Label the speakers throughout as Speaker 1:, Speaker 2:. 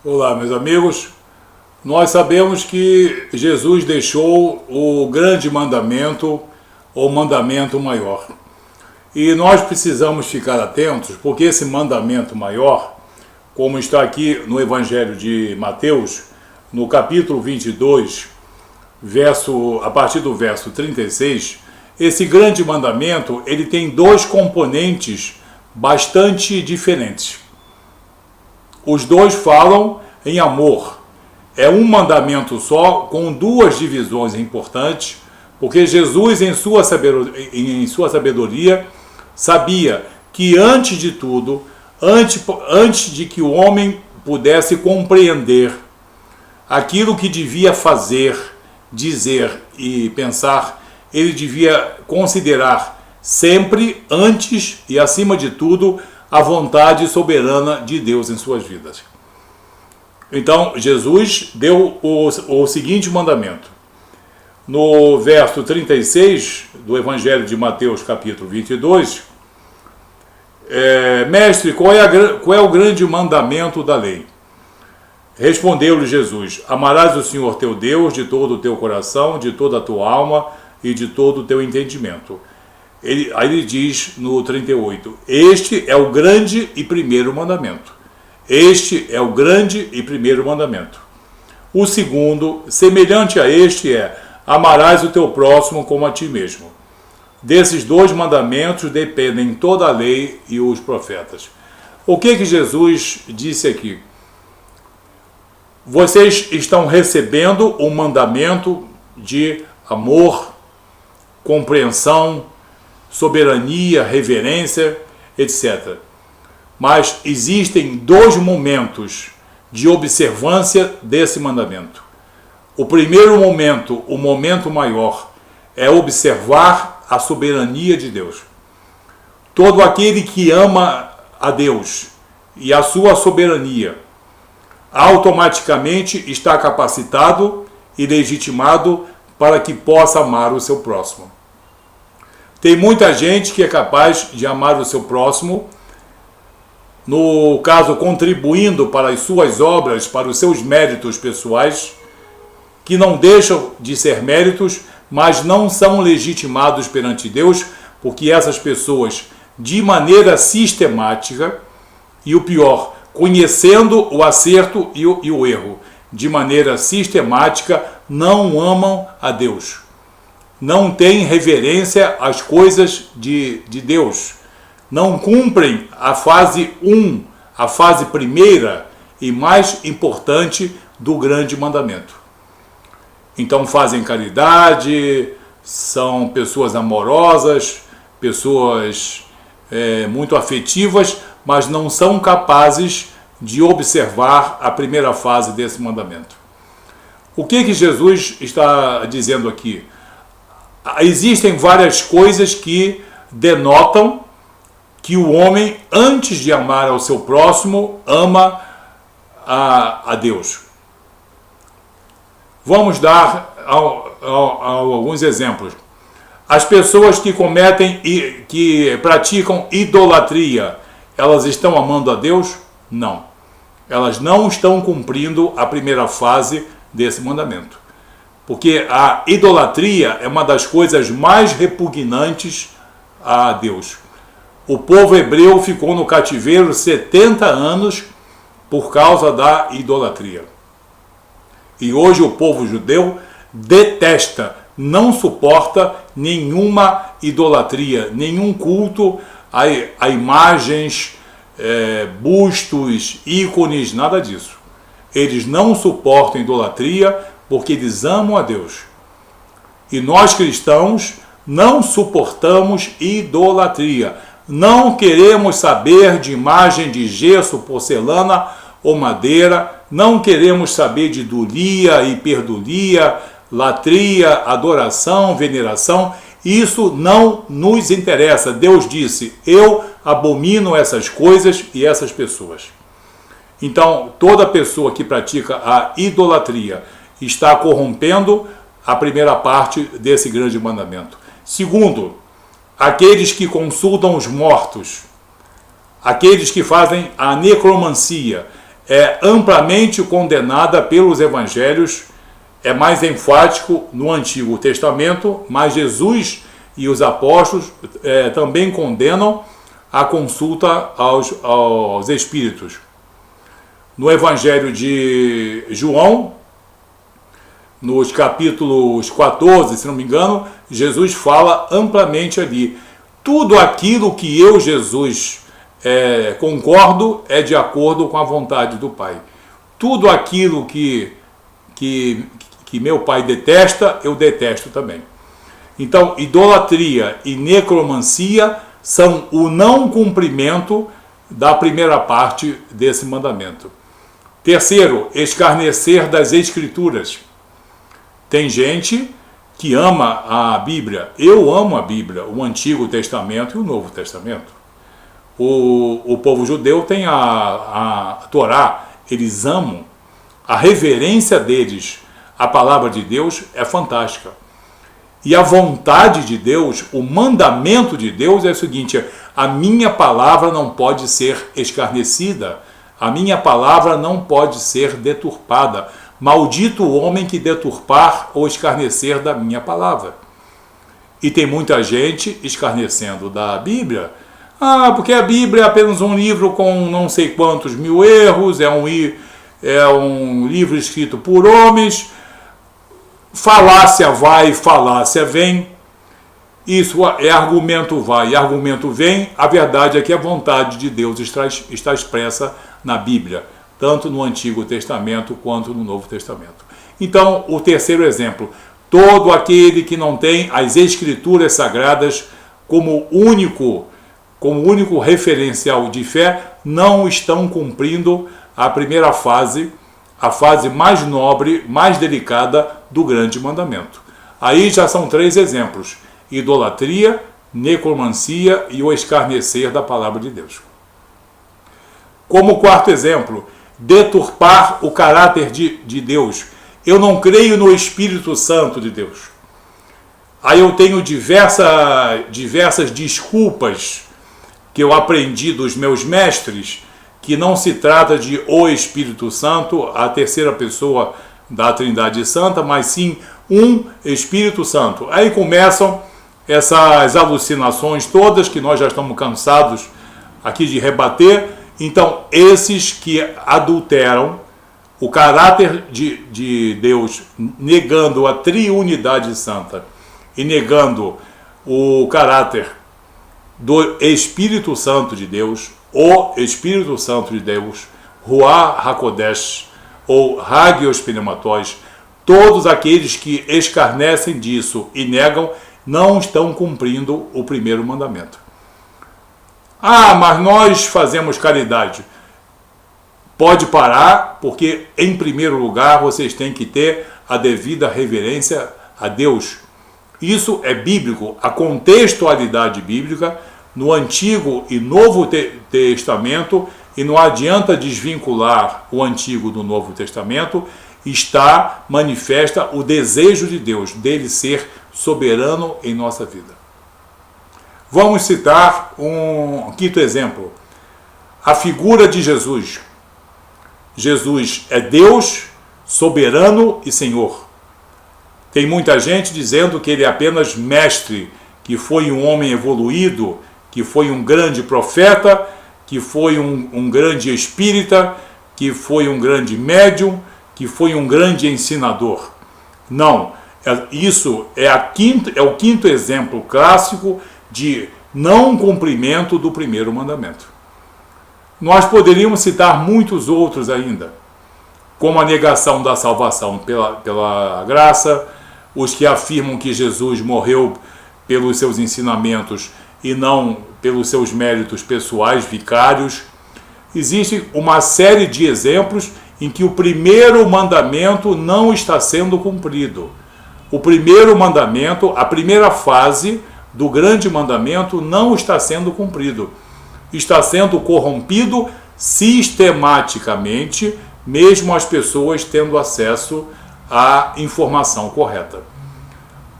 Speaker 1: Olá, meus amigos. Nós sabemos que Jesus deixou o grande mandamento, ou mandamento maior. E nós precisamos ficar atentos, porque esse mandamento maior, como está aqui no Evangelho de Mateus, no capítulo 22, a partir do verso 36, esse grande mandamento, ele tem dois componentes bastante diferentes. Os dois falam em amor. É um mandamento só, com duas divisões importantes, porque Jesus, em sua sabedoria, sabia que antes de tudo, antes de que o homem pudesse compreender aquilo que devia fazer, dizer e pensar, ele devia considerar sempre, antes e acima de tudo, a vontade soberana de Deus em suas vidas. Então, Jesus deu o seguinte mandamento. No verso 36 do Evangelho de Mateus, capítulo 22, Mestre, qual é o grande mandamento da lei? Respondeu-lhe Jesus: Amarás o Senhor teu Deus de todo o teu coração, de toda a tua alma e de todo o teu entendimento. Aí ele diz no 38, este é o grande e primeiro mandamento. Este é o grande e primeiro mandamento. O segundo, semelhante a este, é: amarás o teu próximo como a ti mesmo. Desses dois mandamentos dependem toda a lei e os profetas. O que Jesus disse aqui? Vocês estão recebendo um mandamento de amor, compreensão, soberania, reverência, etc. Mas existem dois momentos de observância desse mandamento. O primeiro momento, o momento maior, é observar a soberania de Deus. Todo aquele que ama a Deus e a sua soberania, automaticamente está capacitado e legitimado para que possa amar o seu próximo. Tem muita gente que é capaz de amar o seu próximo, no caso contribuindo para as suas obras, para os seus méritos pessoais, que não deixam de ser méritos, mas não são legitimados perante Deus, porque essas pessoas, de maneira sistemática, e o pior, conhecendo o acerto e o erro, de maneira sistemática, não amam a Deus. Não têm reverência às coisas de Deus. Não cumprem a fase 1, a fase primeira e mais importante do grande mandamento. Então fazem caridade, são pessoas amorosas, pessoas muito afetivas, mas não são capazes de observar a primeira fase desse mandamento. O que Jesus está dizendo aqui? Existem várias coisas que denotam que o homem, antes de amar ao seu próximo, ama a Deus. Vamos dar alguns exemplos. As pessoas que que praticam idolatria, elas estão amando a Deus? Não. Elas não estão cumprindo a primeira fase desse mandamento. Porque a idolatria é uma das coisas mais repugnantes a Deus. O povo hebreu ficou no cativeiro 70 anos por causa da idolatria. E hoje o povo judeu detesta, não suporta nenhuma idolatria, nenhum culto a imagens, bustos, ícones, nada disso. Eles não suportam idolatria porque eles amam a Deus. E nós cristãos não suportamos idolatria. Não queremos saber de imagem de gesso, porcelana ou madeira. Não queremos saber de idolia, hiperdulia, latria, adoração, veneração. Isso não nos interessa. Deus disse: eu abomino essas coisas e essas pessoas. Então, toda pessoa que pratica a idolatria está corrompendo a primeira parte desse grande mandamento. Segundo, aqueles que consultam os mortos, aqueles que fazem a necromancia, é amplamente condenada pelos evangelhos, é mais enfático no Antigo Testamento, mas Jesus e os apóstolos também condenam a consulta aos espíritos. No Evangelho de João, nos capítulos 14, se não me engano, Jesus fala amplamente ali. Tudo aquilo que eu, Jesus, concordo é de acordo com a vontade do Pai. Tudo aquilo que meu Pai detesta, eu detesto também. Então, idolatria e necromancia são o não cumprimento da primeira parte desse mandamento. Terceiro, escarnecer das Escrituras. Tem gente que ama a Bíblia. Eu amo a Bíblia, o Antigo Testamento e o Novo Testamento. O povo judeu tem a Torá, eles amam. A reverência deles à palavra de Deus é fantástica. E a vontade de Deus, o mandamento de Deus é o seguinte: a minha palavra não pode ser escarnecida, a minha palavra não pode ser deturpada. Maldito o homem que deturpar ou escarnecer da minha palavra. E tem muita gente escarnecendo da Bíblia. Porque a Bíblia é apenas um livro com não sei quantos mil erros, é um livro escrito por homens. Falácia vai, falácia vem. Isso é argumento vai, argumento vem. A verdade é que a vontade de Deus está expressa na Bíblia, tanto no Antigo Testamento quanto no Novo Testamento. Então, o terceiro exemplo: todo aquele que não tem as Escrituras Sagradas como único referencial de fé, não estão cumprindo a primeira fase, a fase mais nobre, mais delicada do grande mandamento. Aí já são 3 exemplos: idolatria, necromancia e o escarnecer da palavra de Deus. Como quarto exemplo, deturpar o caráter de Deus. Eu não creio no Espírito Santo de Deus. Aí eu tenho diversas desculpas que eu aprendi dos meus mestres, que não se trata de o Espírito Santo, a terceira pessoa da Trindade Santa, mas sim um Espírito Santo. Aí começam essas alucinações todas que nós já estamos cansados aqui de rebater. Então, esses que adulteram o caráter de Deus, negando a triunidade santa e negando o caráter do Espírito Santo de Deus, o Espírito Santo de Deus, Ruach HaKodesh, ou Hagios Pneumatos, todos aqueles que escarnecem disso e negam, não estão cumprindo o primeiro mandamento. Mas nós fazemos caridade. Pode parar, porque em primeiro lugar vocês têm que ter a devida reverência a Deus. Isso é bíblico, a contextualidade bíblica no Antigo e Novo Testamento, e não adianta desvincular o Antigo do Novo Testamento, está manifesta o desejo de Deus, dele ser soberano em nossa vida. Vamos citar um quinto exemplo: a figura de Jesus. Jesus é Deus, soberano e Senhor. Tem muita gente dizendo que ele é apenas mestre, que foi um homem evoluído, que foi um grande profeta, que foi um grande espírita, que foi um grande médium, que foi um grande ensinador. Não, isso é o quinto exemplo clássico de não cumprimento do primeiro mandamento. Nós poderíamos citar muitos outros ainda, como a negação da salvação pela graça, os que afirmam que Jesus morreu pelos seus ensinamentos e não pelos seus méritos pessoais, vicários. Existe uma série de exemplos em que o primeiro mandamento não está sendo cumprido. O primeiro mandamento, a primeira fase do grande mandamento, não está sendo cumprido. Está sendo corrompido sistematicamente, mesmo as pessoas tendo acesso à informação correta.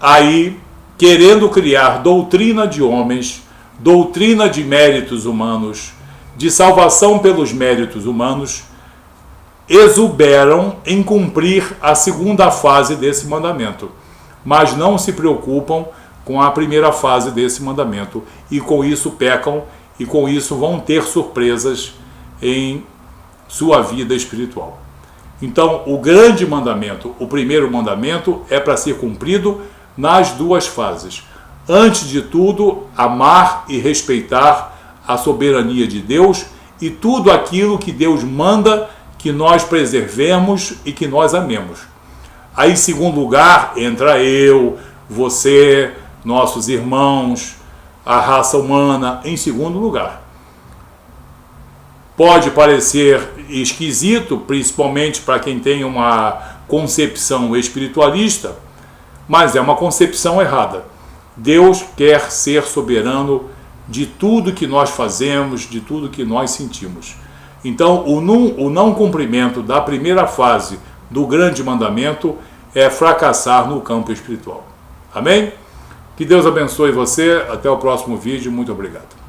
Speaker 1: Aí, querendo criar doutrina de homens, doutrina de méritos humanos, de salvação pelos méritos humanos, exuberam em cumprir a segunda fase desse mandamento, mas não se preocupam com a primeira fase desse mandamento, e com isso pecam, e com isso vão ter surpresas em sua vida espiritual. Então, o grande mandamento, o primeiro mandamento, é para ser cumprido nas duas fases. Antes de tudo, amar e respeitar a soberania de Deus e tudo aquilo que Deus manda que nós preservemos e que nós amemos. Aí, em segundo lugar, entra eu, você, nossos irmãos, a raça humana, em segundo lugar. Pode parecer esquisito, principalmente para quem tem uma concepção espiritualista, mas é uma concepção errada. Deus quer ser soberano de tudo que nós fazemos, de tudo que nós sentimos. Então, o não cumprimento da primeira fase do grande mandamento é fracassar no campo espiritual. Amém? Que Deus abençoe você. Até o próximo vídeo. Muito obrigado.